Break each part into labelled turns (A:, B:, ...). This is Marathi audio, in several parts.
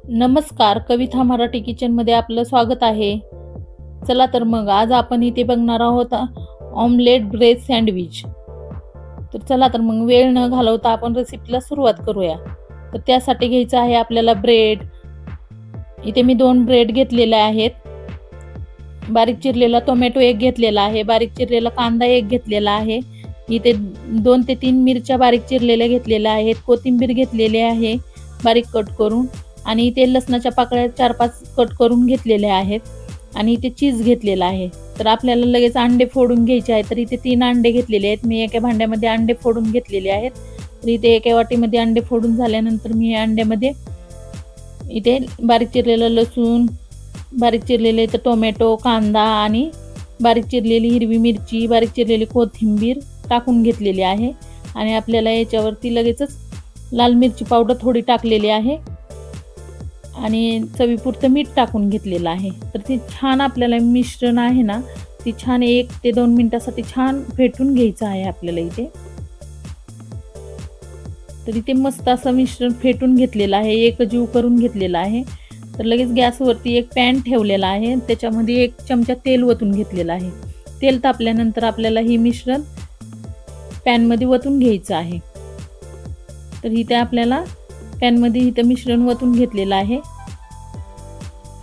A: नमस्कार, कविता मराठी किचनमध्ये आपलं स्वागत आहे. चला तर मग आज आपण इथे बघणार आहोत ऑमलेट ब्रेड सँडविच. तर चला तर मग वेळ न घालवता आपण रेसिपीला सुरुवात करूया. तर त्यासाठी घ्यायचं आहे आपल्याला ब्रेड. इथे मी 2 ब्रेड घेतलेले आहेत. बारीक चिरलेला टोमॅटो 1 घेतलेला आहे. बारीक चिरलेला कांदा 1 घेतलेला आहे. इथे 2 ते 3 मिरच्या बारीक चिरलेल्या घेतलेल्या आहेत. कोथिंबीर घेतलेली आहे बारीक कट करून. आणि इथे लसणाच्या पाकळ्या 4-5 कट करून घेतलेल्या आहेत. आणि इथे चीज घेतलेला आहे. तर आपल्याला लगेच अंडे फोडून घ्यायचे आहेत. तर इथे 3 अंडे घेतलेले आहेत. मी एका भांड्यामध्ये अंडे फोडून घेतलेले आहेत. तर इथे एका वाटीमध्ये अंडे फोडून झाल्यानंतर मी या अंड्यामध्ये इथे बारीक चिरलेलं लसूण, बारीक चिरलेले इथं टोमॅटो, कांदा आणि बारीक चिरलेली हिरवी मिरची, बारीक चिरलेली कोथिंबीर टाकून घेतलेली आहे. आणि आपल्याला याच्यावरती लगेचच लाल मिरची पावडर थोडी टाकलेली आहे आणि चवीपुरतं मीठ टाकून घेतलेलं आहे. तर ते छान आपल्याला मिश्रण आहे ना, ती छान 1 ते 2 मिनिटासाठी छान फेटून घ्यायचं आहे आपल्याला इथे. तर इथे मस्त असं मिश्रण फेटून घेतलेलं आहे, एकजीव करून घेतलेलं आहे. तर लगेच गॅसवरती एक पॅन ठेवलेला आहे. त्याच्यामध्ये 1 चमचा तेल ओतून घेतलेलं आहे. तेल तापल्यानंतर आपल्याला ही मिश्रण पॅनमध्ये ओतून घ्यायचं आहे. तर इथे आपल्याला पॅनमध्ये इथं मिश्रण ओतून घेतलेलं आहे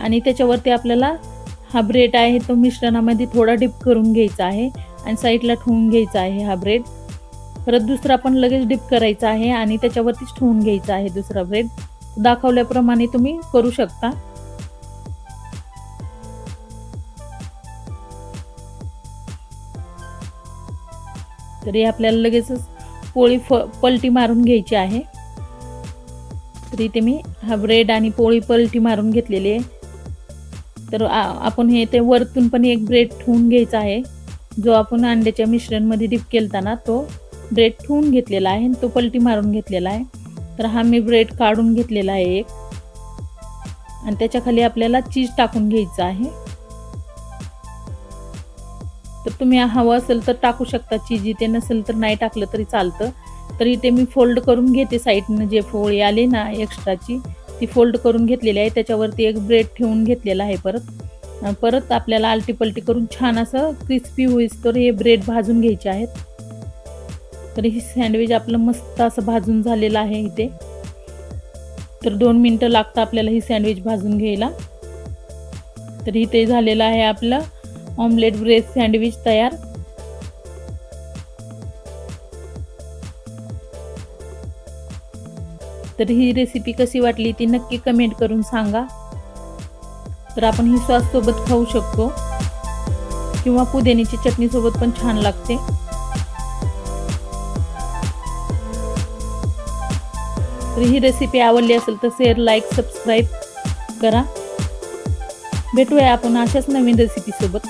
A: आणि त्याच्यावरती आपल्याला हा ब्रेड आहे तो मिश्रणामध्ये थोडा डिप करून घ्यायचा आहे आणि साईडला ठेवून घ्यायचा आहे हा ब्रेड. परत दुसरा पण लगेच डिप करायचा आहे आणि त्याच्यावरतीच ठेवून घ्यायचा आहे दुसरा ब्रेड. दाखवल्याप्रमाणे तुम्ही करू शकता. तरी आपल्याला लगेचच पोळी पलटी मारून घ्यायची आहे. तर इथे मी हा ब्रेड आणि पोळी पलटी मारून घेतलेली आहे. तर आपण हे ते वरतून पण एक ब्रेड ठेवून घ्यायचा आहे. जो आपण अंड्याच्या मिश्रणमध्ये डिप केलता ना, तो ब्रेड ठेवून घेतलेला आहे आणि तो पलटी मारून घेतलेला आहे. तर हा मी ब्रेड काढून घेतलेला आहे एक आणि त्याच्याखाली आपल्याला चीज टाकून घ्यायचं आहे. तर तुम्ही हवं असेल तर टाकू शकता चीज, इथे नसेल तर नाही टाकलं तरी चालतं. तर इथे मी फोल्ड करून घेते साईडनं, जे पोळी आली ना एक्स्ट्राची ती फोल्ड करून घेतलेली आहे. त्याच्यावरती एक ब्रेड ठेवून घेतलेला आहे. परत आपल्याला आलटी पलटी करून छान असं क्रिस्पी होईस्तोवर हे ब्रेड भाजून घ्यायचे आहेत. तर ही सँडविच आपलं मस्त असं भाजून झालेलं आहे इथे. तर 2 मिनटं लागतं आपल्याला ही सँडविच भाजून घ्यायला. तर इथे झालेलं आहे आपलं ऑमलेट ब्रेड सँडविच तयार. तर ही रेसिपी कशी वाटली ती नक्की कमेंट करून सांगा. तर आपण ही सॉस सोबत खाऊ शकतो किंवा पुदिन्याची चटणी सोबत पण छान लागते. तर ही रेसिपी आवडली असेल तर शेअर, लाईक, सबस्क्राईब करा. भेटूया आपण अशाच नवीन रेसिपी सोबत.